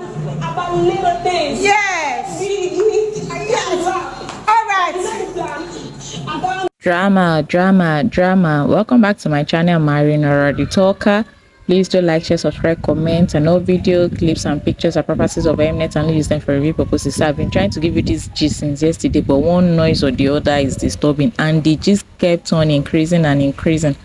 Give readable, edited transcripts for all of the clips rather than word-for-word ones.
about little things. Yes. Yes. All right. Drama. Welcome back to my channel. I'm Marine already talker. Please do like, share, subscribe, comment, and all video clips and pictures are properties of Mnet and use them for review purposes. So I've been trying to give you this gist since yesterday, but one noise or the other is disturbing, and the gist kept on increasing and increasing.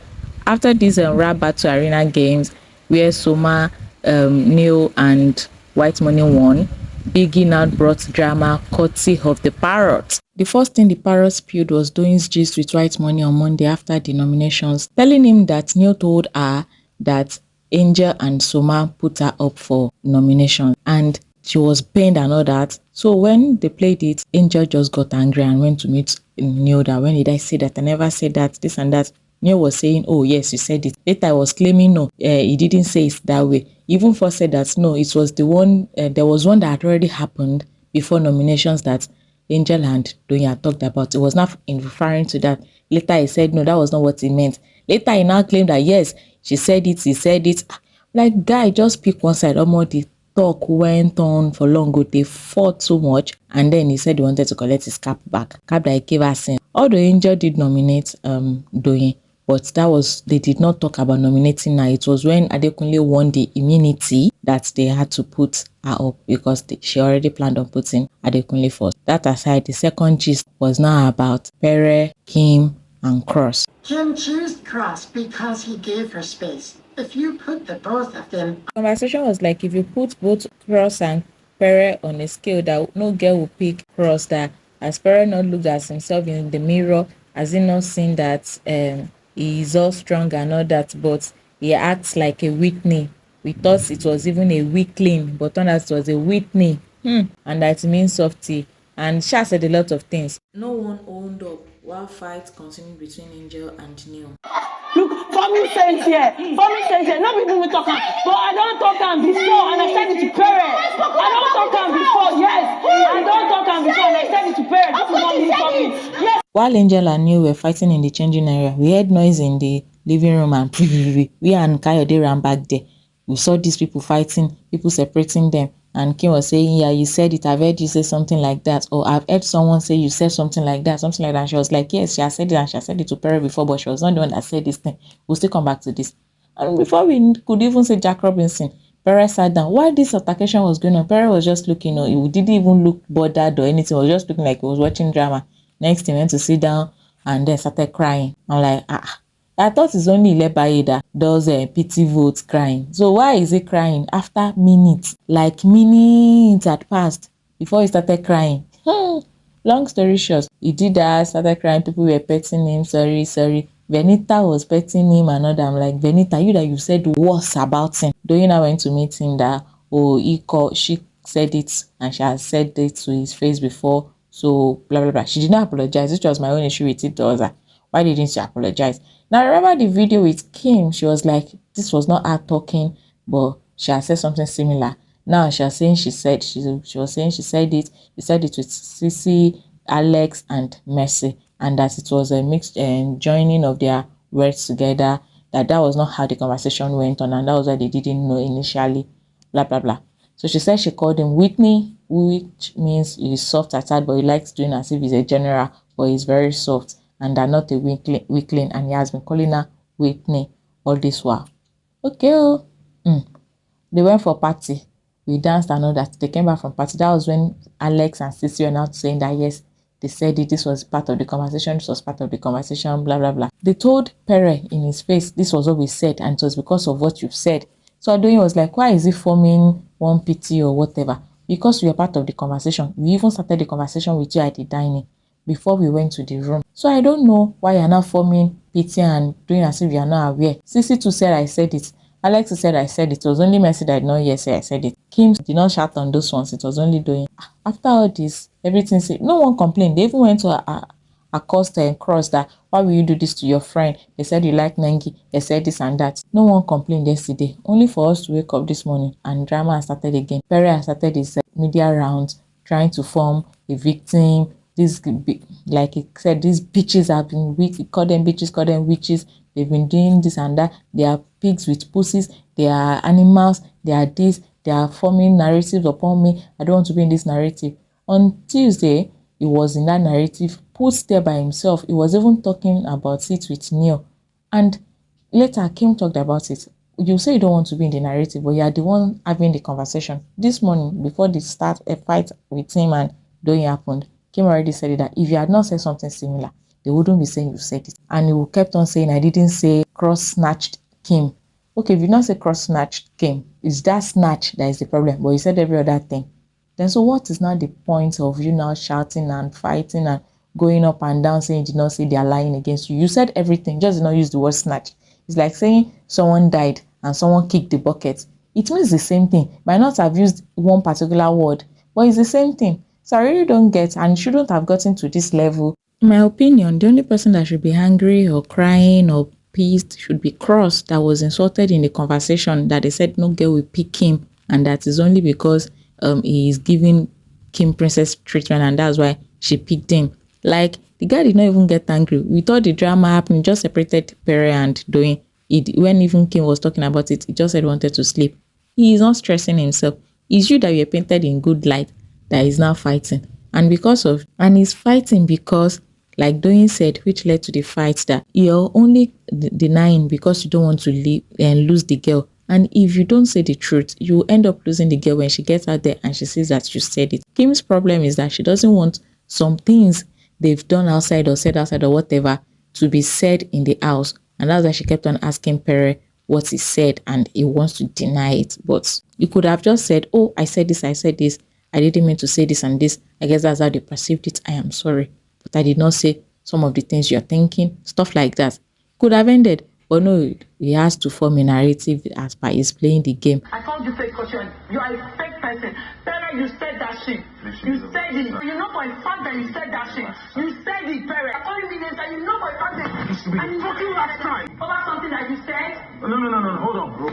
After this rap battle arena games where Soma, Neil and White Money won, Biggie now brought drama courtesy of the Parrot. The first thing the Parrot spilled was Doyin's gist with White Money on Monday after the nominations, telling him that Neil told her that Angel and Soma put her up for nomination and she was pained and all that. So when they played it, Angel just got angry and went to meet Neil. That when did I say that? I never said that, this and that. Neil was saying, oh yes, you said it. Later I was claiming no, he didn't say it that way. Even first said that no, it was the one, there was one that had already happened before nominations that Angel and Doyin talked about. It was not in referring to that. Later he said no, that was not what he meant. Later he now claimed that yes, she said it, he said it. Like, guy, just pick one side. Almost the talk went on for long. They fought so much, and then he said he wanted to collect his cap back. Cap that he gave us in. Although Angel did nominate Doyin, but that was, they did not talk about nominating her. It was when Adekunle won the immunity that they had to put her up because she already planned on putting Adekunle first. That aside, the second gist was now about Pere, Kim, and Cross. Kim chose Cross because he gave her space. If you put the both of them... Conversation was like, if you put both Cross and Pere on a scale, that no girl will pick Cross, that as Pere not looked at himself in the mirror, has he not seen that he is all strong and all that, but he acts like a Whitney. We thought it was even a weakling, but turned out it was a Whitney. And that means softy. And Sha said a lot of things. No one owned up while fight continued between Angel and Neil. Look, family sense here. No people will talk, but I don't talk before, and I said it to Pere. I don't talk before, yes. I don't talk before, and I said it to Pere. This is what he's talking. Yes. While Angel and Neil were fighting in the changing area, we heard noise in the living room, and we and Kayode ran back there. We saw these people fighting, people separating them, and Kim was saying, yeah, you said it, I've heard you say something like that, or I've heard someone say you said something like that. And she was like, yes, she has said it, and she has said it to Pere before, but she was not the one that said this thing. We'll still come back to this. And before we could even say Jack Robinson, Pere sat down. While this altercation was going on, Pere was just looking, he didn't even look bothered or anything, he was just looking like he was watching drama. Next, he went to sit down and then started crying. I'm like, I thought it's only Ilebaye that does pity votes crying. So why is he crying after minutes? Like minutes had passed before he started crying. Long story short, he did that, started crying. People were petting him. Sorry. Benita was petting him and all that. I'm like, Benita, you said worse about him. Doyin went to meet him that, she said it and she has said it to his face before. So blah blah blah. She did not apologize, which was my own issue with it. Why didn't she apologize? Now I remember the video with Kim. She was like, this was not her talking, but she had said something similar. Now she was saying she said it. She said it with Sissy, Alex, and Mercy, and that it was a mixed joining of their words together. That was not how the conversation went on, and that was why they didn't know initially. Blah blah blah. So she said she called him Whitney, which means he's soft at heart, but he likes doing as if he's a general, but he's very soft, and they're not a weakling, and he has been calling her Whitney all this while. Okay, They went for party. We danced and all that. They came back from party. That was when Alex and Sissy were now saying that yes, they said it, this was part of the conversation, blah blah blah. They told Pere in his face, this was what we said, and it was because of what you've said. So Doyin was like, why is he forming one pity or whatever? Because we are part of the conversation. We even started the conversation with you at the dining before we went to the room. So I don't know why you're not forming pity and doing as if you're not aware. Sissy too said I said it. Alex said I said it. It was only Mercy that did not yet say I said it. Kim did not shout on those ones. It was only Doyin. After all this, everything said, no one complained. They even went to accost and Cross that, why will you do this to your friend? They said you like Nengi. They said this and that. No one complained yesterday. Only for us to wake up this morning and drama has started again. Pere has started his media rounds trying to form a victim. This, like he said, these bitches have been weak. He called them bitches, called them witches. They've been doing this and that. They are pigs with pussies. They are animals. They are this. they are forming narratives upon me. I don't want to be in this narrative. On Tuesday, he was in that narrative, put there by himself. He was even talking about it with Neil. And later, Kim talked about it. You say you don't want to be in the narrative, but you are the one having the conversation. This morning, before the start, a fight with him and Doyin happened, Kim already said it, that if you had not said something similar, they wouldn't be saying you said it. And he kept on saying, I didn't say cross-snatched Kim. Okay, if you not say cross-snatched Kim, it's that snatch that is the problem, but you said every other thing. Then so what is now the point of you now shouting and fighting and going up and down saying you did not say they are lying against you? You said everything, just did not use the word snatch. It's like saying someone died and someone kicked the bucket. It means the same thing. Might not have used one particular word, but it's the same thing. So I really don't get, and shouldn't have gotten to this level. In my opinion, the only person that should be angry or crying or pissed should be Cross, that was insulted in the conversation, that they said no girl will pick him, and that is only because he is giving Kim princess treatment, and that's why she picked him. Like, the guy did not even get angry. We thought the drama happened, just separated Pere and Doyin. When even Kim was talking about it, he just said he wanted to sleep. He is not stressing himself. It's you that you are painted in good light that is now fighting. And he's fighting because, like Doyin said, which led to the fight, that you're only denying because you don't want to leave and lose the girl. And if you don't say the truth, you end up losing the girl when she gets out there and she sees that you said it. Kim's problem is that she doesn't want some things they've done outside or said outside or whatever to be said in the house. And that's why she kept on asking Pere what he said, and he wants to deny it. But you could have just said, oh, I said this, I didn't mean to say this and this. I guess that's how they perceived it. I am sorry. But I did not say some of the things you're thinking. Stuff like that. Could have ended. But no, he has to form a narrative as by he's playing the game. I called you fake caution. You are a fake person. Pere, you said that shit. You said it. You know for a fact that you said that shit. You said it, Pere. I calling me names and you know for a fact that I'm invoking last time. Over something that you said? No, hold on, bro.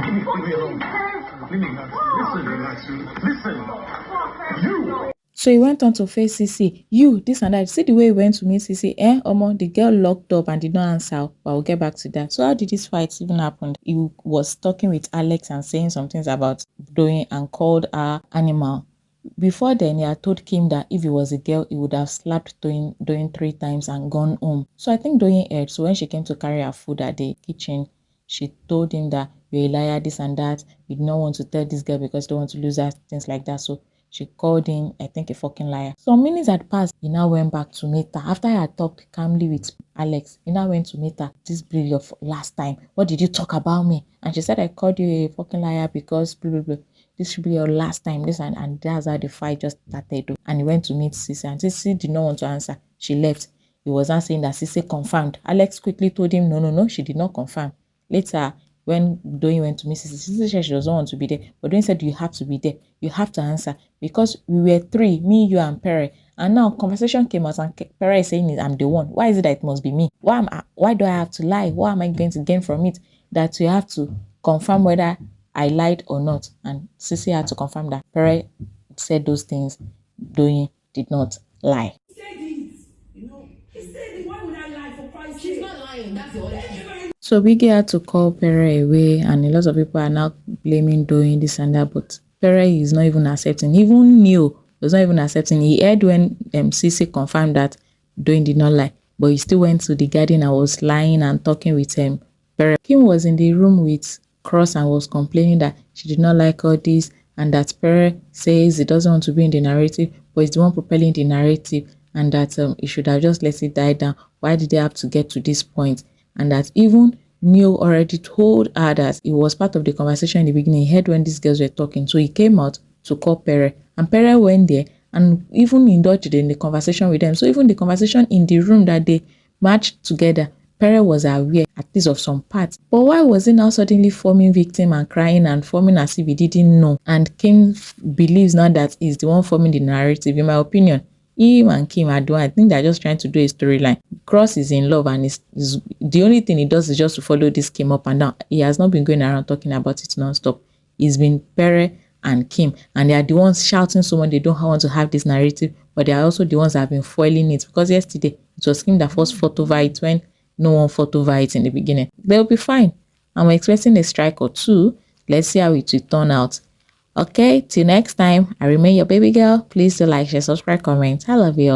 Leave me alone. Leave me alone. Listen. You. So he went on to face CC. You, this and that. See the way he went to meet CC. Omo, the girl locked up and did not answer. But I'll get back to that. So how did this fight even happen? He was talking with Alex and saying some things about Doyin and called her animal. Before then, he had told Kim that if he was a girl, he would have slapped Doyin 3 times and gone home. So I think Doyin heard. So when she came to carry her food at the kitchen, she told him that you're a liar, this and that. You do not want to tell this girl because you don't want to lose her, things like that. So she called him, I think, a fucking liar. Some minutes had passed. He now went back to meet her. After I had talked calmly with Alex, he now went to meet her. This be your last time. What did you talk about me? And she said, I called you a fucking liar because blah, blah, blah. This should be your last time. This and that's how the fight just started. And he went to meet Sisi. And Sisi did not want to answer. She left. He was not saying that Sisi confirmed. Alex quickly told him, no, she did not confirm. Later, when Doyin went to Mrs. Sisi said she doesn't want to be there. But Doyin said, you have to be there. You have to answer. Because we were 3, me, you, and Pere. And now conversation came out and Pere is saying I'm the one. Why is it that it must be me? Why do I have to lie? What am I going to gain from it? That you have to confirm whether I lied or not. And Sisi had to confirm that Pere said those things. Doyin did not lie. He said it. He said it. Why would I lie for Christ's sake? She's not lying. That's the other thing. So Biggie had to call Pere away, and a lot of people are now blaming Doyin this and that, but Pere is not even accepting. Even Neil was not even accepting. He heard when Sisi confirmed that Doyin did not lie, but he still went to the garden and was lying and talking with Pere. Kim was in the room with Cross and was complaining that she did not like all this, and that Pere says he doesn't want to be in the narrative, but he's the one propelling the narrative, and that he should have just let it die down. Why did they have to get to this point? And that even Neil already told her that it was part of the conversation in the beginning. He heard when these girls were talking. So he came out to call Pere. And Pere went there and even indulged in the conversation with them. So even the conversation in the room that they matched together, Pere was aware at least of some parts. But why was he now suddenly forming victim and crying and forming as if he didn't know? And Kim believes now that he's the one forming the narrative. In my opinion, him and Kim are doing, I think they're just trying to do a storyline. Cross is in love and is the only thing he does is just to follow this Kim up and down. He has not been going around talking about it non-stop. It's been Pere and Kim, and they are the ones shouting so much they don't want to have this narrative, but they are also the ones that have been foiling it, because yesterday it was Kim that first fought over it when no one fought over it in the beginning. They'll be fine. I'm expecting a strike or two. Let's see how it will turn out. Okay, till next time, I remain your baby girl. Please do like, share, subscribe, comment. I love you all.